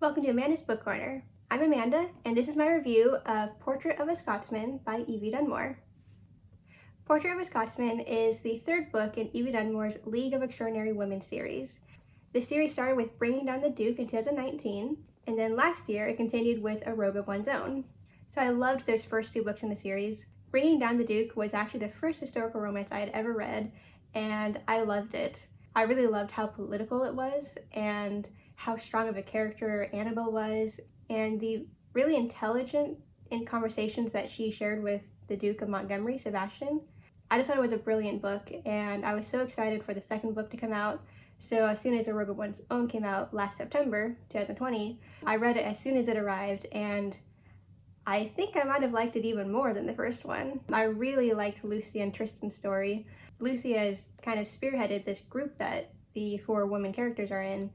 Welcome to Amanda's Book Corner. I'm Amanda, and this is my review of Portrait of a Scotsman by Evie Dunmore. Portrait of a Scotsman is the third book in Evie Dunmore's League of Extraordinary Women series. The series started with Bringing Down the Duke in 2019, and then last year it continued with A Rogue of One's Own. So I loved those first two books in the series. Bringing Down the Duke was actually the first historical romance I had ever read, and I loved it. I really loved how political it was, and how strong of a character Annabelle was, and the really intelligent in conversations that she shared with the Duke of Montgomery, Sebastian. I just thought it was a brilliant book, and I was so excited for the second book to come out. So as soon as A Rogue of One's Own came out last September 2020, I read it as soon as it arrived, and I think I might have liked it even more than the first one. I really liked Lucy and Tristan's story. Lucy has kind of spearheaded this group that the four women characters are in,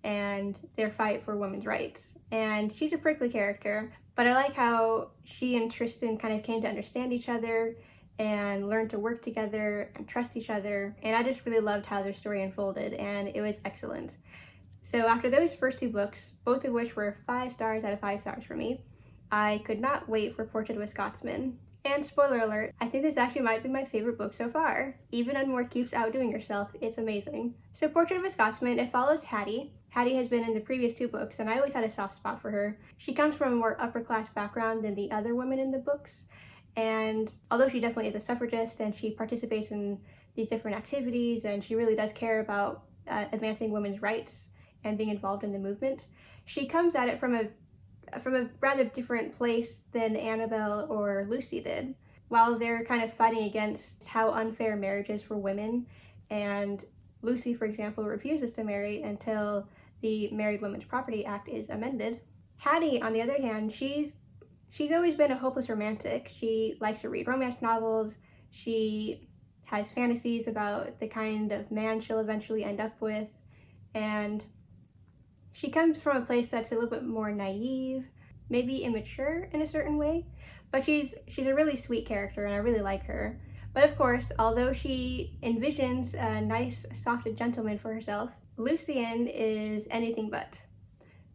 and their fight for women's rights. And she's a prickly character, but I like how she and Tristan kind of came to understand each other and learned to work together and trust each other. And I just really loved how their story unfolded, and it was excellent. So after those first two books, both of which were 5 stars out of 5 stars for me, I could not wait for Portrait of a Scotsman. And spoiler alert, I think this actually might be my favorite book so far. Evie Dunmore keeps outdoing herself. It's amazing. So Portrait of a Scotsman, it follows Hattie. Hattie has been in the previous 2 books, and I always had a soft spot for her. She comes from a more upper-class background than the other women in the books, and although she definitely is a suffragist and she participates in these different activities and she really does care about advancing women's rights and being involved in the movement, she comes at it from a rather different place than Annabelle or Lucy did. While they're kind of fighting against how unfair marriage is for women, and Lucy, for example, refuses to marry until the Married Women's Property Act is amended. Hattie, on the other hand, she's always been a hopeless romantic. She likes to read romance novels. She has fantasies about the kind of man she'll eventually end up with, and she comes from a place that's a little bit more naive, maybe immature in a certain way, but she's a really sweet character, and I really like her. But of course, although she envisions a nice, soft gentleman for herself, Lucien is anything but.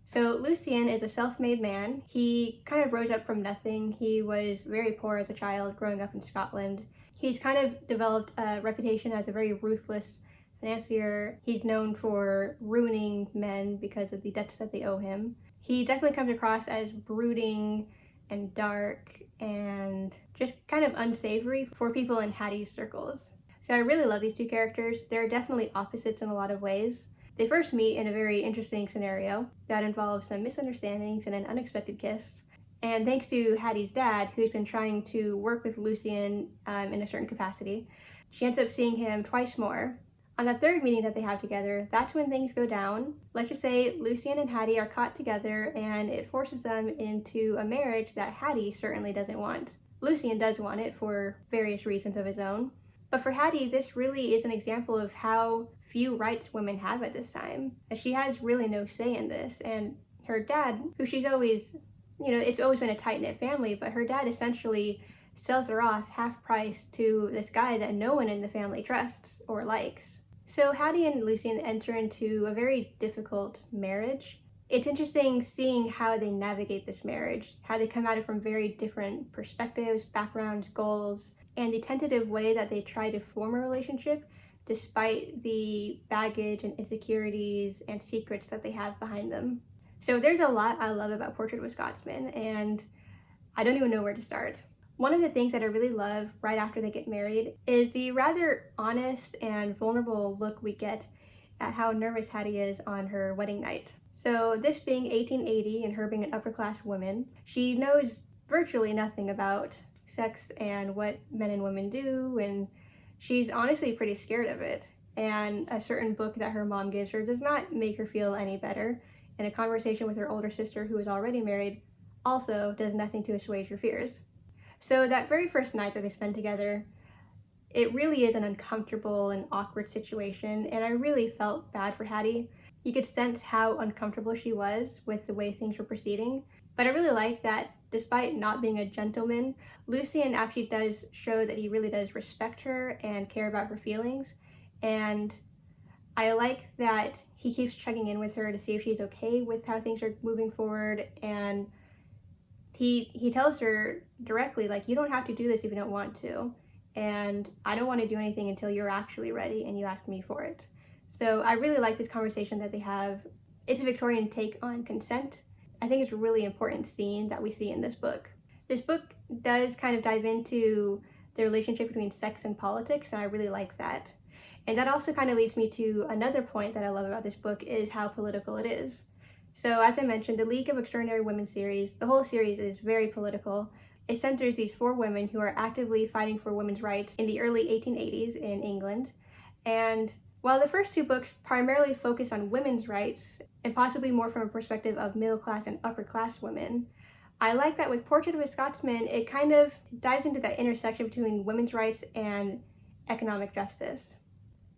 So Lucien is a self-made man. He kind of rose up from nothing. He was very poor as a child growing up in Scotland. He's kind of developed a reputation as a very ruthless financier. He's known for ruining men because of the debts that they owe him. He definitely comes across as brooding and dark and just kind of unsavory for people in Hattie's circles. So I really love these two characters. They're definitely opposites in a lot of ways. They first meet in a very interesting scenario that involves some misunderstandings and an unexpected kiss. And thanks to Hattie's dad, who's been trying to work with Lucien in a certain capacity, she ends up seeing him twice more. On the third meeting that they have together, that's when things go down. Let's just say Lucien and Hattie are caught together, and it forces them into a marriage that Hattie certainly doesn't want. Lucien does want it for various reasons of his own. But for Hattie, this really is an example of how few rights women have at this time. She has really no say in this, and her dad, who she's always, it's always been a tight-knit family, but her dad essentially sells her off half price to this guy that no one in the family trusts or likes. So Hattie and Lucien enter into a very difficult marriage. It's interesting seeing how they navigate this marriage, how they come at it from very different perspectives, backgrounds, goals, and the tentative way that they try to form a relationship despite the baggage and insecurities and secrets that they have behind them. So there's a lot I love about Portrait of a Scotsman, and I don't even know where to start. One of the things that I really love right after they get married is the rather honest and vulnerable look we get at how nervous Hattie is on her wedding night. So this being 1880 and her being an upper-class woman, she knows virtually nothing about sex and what men and women do, and she's honestly pretty scared of it. And a certain book that her mom gives her does not make her feel any better, and a conversation with her older sister who is already married also does nothing to assuage her fears. So that very first night that they spend together, it really is an uncomfortable and awkward situation, and I really felt bad for Hattie. You could sense how uncomfortable she was with the way things were proceeding, but I really like that despite not being a gentleman, Lucien actually does show that he really does respect her and care about her feelings, and I like that he keeps checking in with her to see if she's okay with how things are moving forward, and he tells her directly, like, you don't have to do this if you don't want to, and I don't want to do anything until you're actually ready and you ask me for it. So I really like this conversation that they have. It's a Victorian take on consent. I think it's a really important scene that we see in this book. This book does kind of dive into the relationship between sex and politics, and I really like that. And that also kind of leads me to another point that I love about this book, is how political it is. So as I mentioned, the League of Extraordinary Women series, the whole series is very political. It centers these 4 women who are actively fighting for women's rights in the early 1880s in England. And while the first 2 books primarily focus on women's rights, and possibly more from a perspective of middle class and upper class women, I like that with Portrait of a Scotsman, it kind of dives into that intersection between women's rights and economic justice.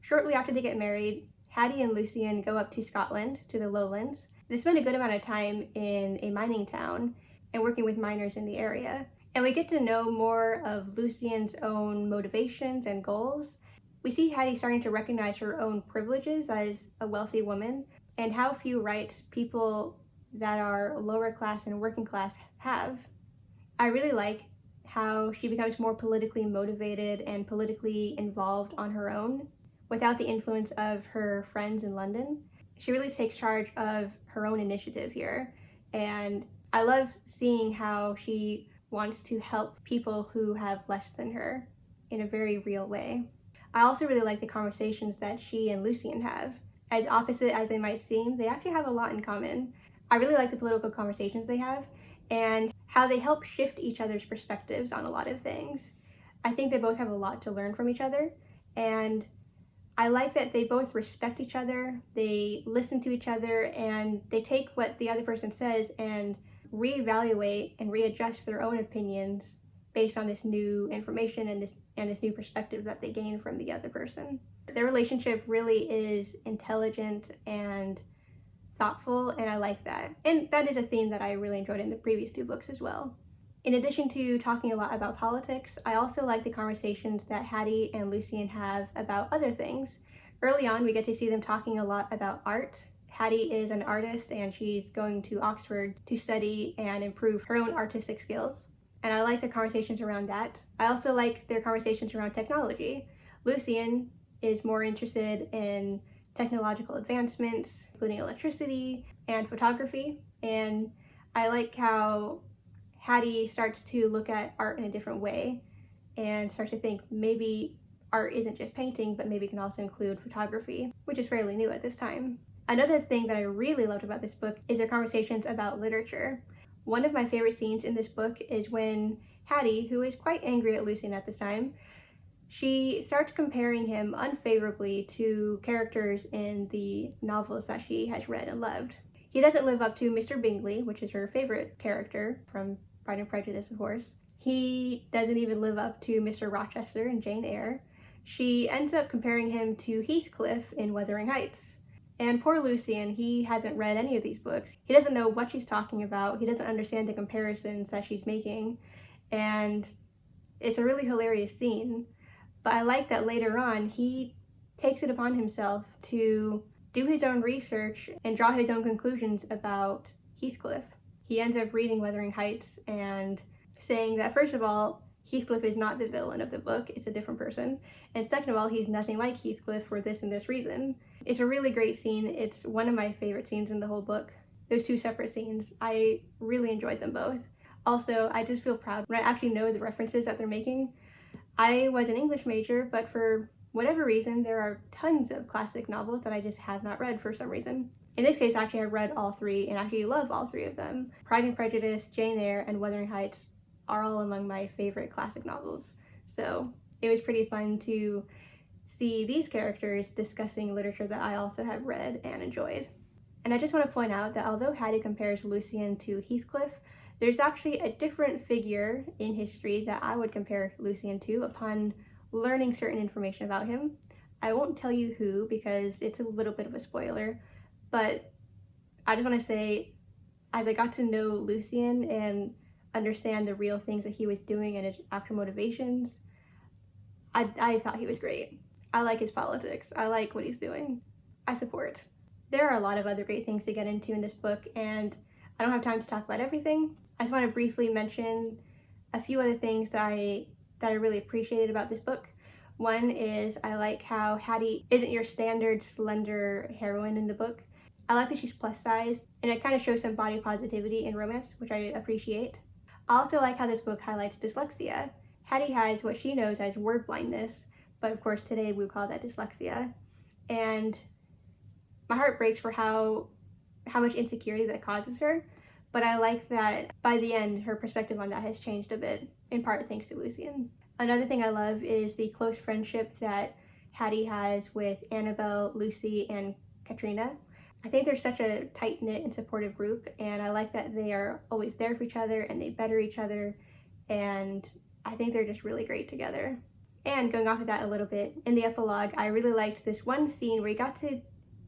Shortly after they get married, Hattie and Lucian go up to Scotland, to the lowlands. They spend a good amount of time in a mining town and working with miners in the area. And we get to know more of Lucian's own motivations and goals. We see Hattie starting to recognize her own privileges as a wealthy woman, and how few rights people that are lower class and working class have. I really like how she becomes more politically motivated and politically involved on her own without the influence of her friends in London. She really takes charge of her own initiative here, and I love seeing how she wants to help people who have less than her in a very real way. I also really like the conversations that she and Lucian have. As opposite as they might seem, they actually have a lot in common. I really like the political conversations they have and how they help shift each other's perspectives on a lot of things. I think they both have a lot to learn from each other, and I like that they both respect each other, they listen to each other, and they take what the other person says and reevaluate and readjust their own opinions based on this new information and this new perspective that they gain from the other person. Their relationship really is intelligent and thoughtful, and I like that. And that is a theme that I really enjoyed in the previous 2 books as well. In addition to talking a lot about politics, I also like the conversations that Hattie and Lucian have about other things. Early on, we get to see them talking a lot about art. Hattie is an artist, and she's going to Oxford to study and improve her own artistic skills. And I like their conversations around that. I also like their conversations around technology. Lucian is more interested in technological advancements, including electricity and photography. And I like how Hattie starts to look at art in a different way and starts to think maybe art isn't just painting, but maybe it can also include photography, which is fairly new at this time. Another thing that I really loved about this book is their conversations about literature. One of my favorite scenes in this book is when Hattie, who is quite angry at Lucian at this time, she starts comparing him unfavorably to characters in the novels that she has read and loved. He doesn't live up to Mr. Bingley, which is her favorite character from Pride and Prejudice, of course. He doesn't even live up to Mr. Rochester in Jane Eyre. She ends up comparing him to Heathcliff in Wuthering Heights. And poor Lucian, he hasn't read any of these books. He doesn't know what she's talking about. He doesn't understand the comparisons that she's making. And it's a really hilarious scene. But I like that later on, he takes it upon himself to do his own research and draw his own conclusions about Heathcliff. He ends up reading Wuthering Heights and saying that, first of all, Heathcliff is not the villain of the book, it's a different person. And second of all, he's nothing like Heathcliff for this and this reason. It's a really great scene. It's one of my favorite scenes in the whole book. Those 2 separate scenes, I really enjoyed them both. Also, I just feel proud when I actually know the references that they're making. I was an English major, but for whatever reason, there are tons of classic novels that I just have not read for some reason. In this case, actually, I've read all 3 and actually love all 3 of them. Pride and Prejudice, Jane Eyre, and Wuthering Heights are all among my favorite classic novels. So it was pretty fun to see these characters discussing literature that I also have read and enjoyed. And I just want to point out that although Hattie compares Lucian to Heathcliff, there's actually a different figure in history that I would compare Lucian to upon learning certain information about him. I won't tell you who because it's a little bit of a spoiler, but I just want to say, as I got to know Lucian and understand the real things that he was doing and his actual motivations, I thought he was great. I like his politics. I like what he's doing. I support. There are a lot of other great things to get into in this book, and I don't have time to talk about everything. I just want to briefly mention a few other things that I really appreciated about this book. One is I like how Hattie isn't your standard slender heroine in the book. I like that she's plus size, and it kind of shows some body positivity in romance, which I appreciate. I also like how this book highlights dyslexia. Hattie has what she knows as word blindness, but of course today we call that dyslexia. And my heart breaks for how much insecurity that causes her, but I like that by the end her perspective on that has changed a bit, in part thanks to Lucian. Another thing I love is the close friendship that Hattie has with Annabelle, Lucy, and Katrina. I think they're such a tight-knit and supportive group, and I like that they are always there for each other and they better each other, and I think they're just really great together. And going off of that a little bit, in the epilogue, I really liked this one scene where you got to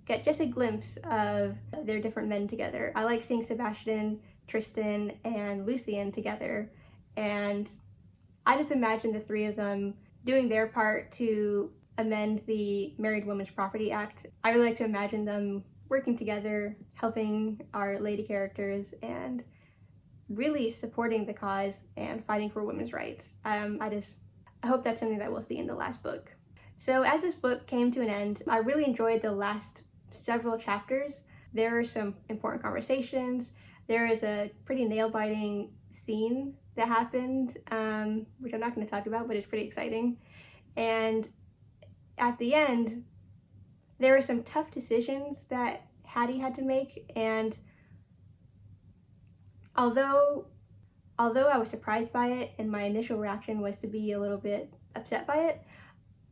get just a glimpse of their different men together. I like seeing Sebastian, Tristan, and Lucian together, and I just imagine the three of them doing their part to amend the Married Women's Property Act. I really like to imagine them working together, helping our lady characters, and really supporting the cause and fighting for women's rights. I hope that's something that we'll see in the last book. So as this book came to an end, I really enjoyed the last several chapters. There are some important conversations. There is a pretty nail-biting scene that happened, which I'm not going to talk about, but it's pretty exciting. And at the end, there were some tough decisions that Hattie had to make, and although I was surprised by it and my initial reaction was to be a little bit upset by it,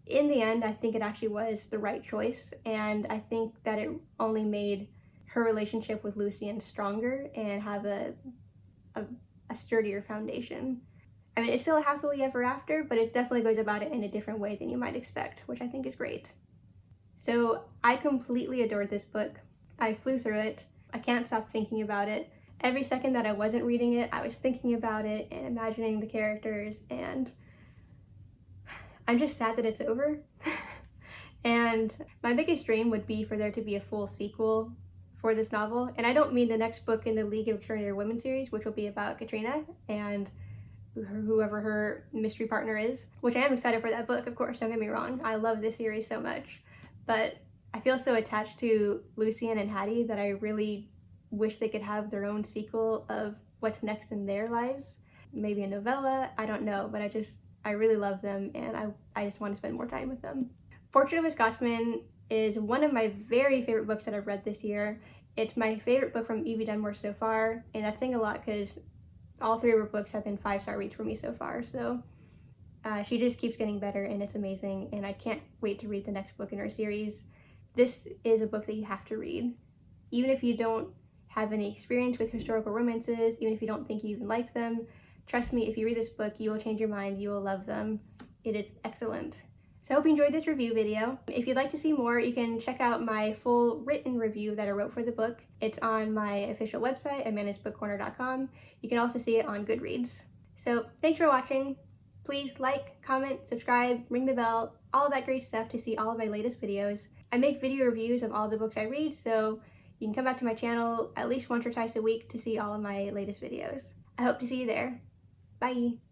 in the end I think it actually was the right choice, and I think that it only made her relationship with Lucian stronger and have a sturdier foundation. I mean, it's still a happily ever after, but it definitely goes about it in a different way than you might expect, which I think is great. So I completely adored this book. I flew through it. I can't stop thinking about it. Every second that I wasn't reading it, I was thinking about it and imagining the characters, and I'm just sad that it's over. And my biggest dream would be for there to be a full sequel for this novel, and I don't mean the next book in the League of Extraordinary Women series, which will be about Katrina and whoever her mystery partner is, which I am excited for that book, of course, don't get me wrong. I love this series so much, but I feel so attached to Lucian and Hattie that I really wish they could have their own sequel of what's next in their lives. Maybe a novella, I don't know, but I really love them, and I just want to spend more time with them. Portrait of a Scotsman is one of my very favorite books that I've read this year. It's my favorite book from Evie Dunmore so far, and that's saying a lot because all three of her books have been 5-star reads for me so far, so she just keeps getting better, and it's amazing, and I can't wait to read the next book in her series. This is a book that you have to read. Even if you don't have any experience with historical romances, even if you don't think you even like them, trust me, if you read this book, you will change your mind, you will love them. It is excellent. So I hope you enjoyed this review video. If you'd like to see more, you can check out my full written review that I wrote for the book. It's on my official website, amandasbookcorner.com. You can also see it on Goodreads. So thanks for watching. Please like, comment, subscribe, ring the bell, all of that great stuff to see all of my latest videos. I make video reviews of all the books I read, so you can come back to my channel at least once or twice a week to see all of my latest videos. I hope to see you there. Bye!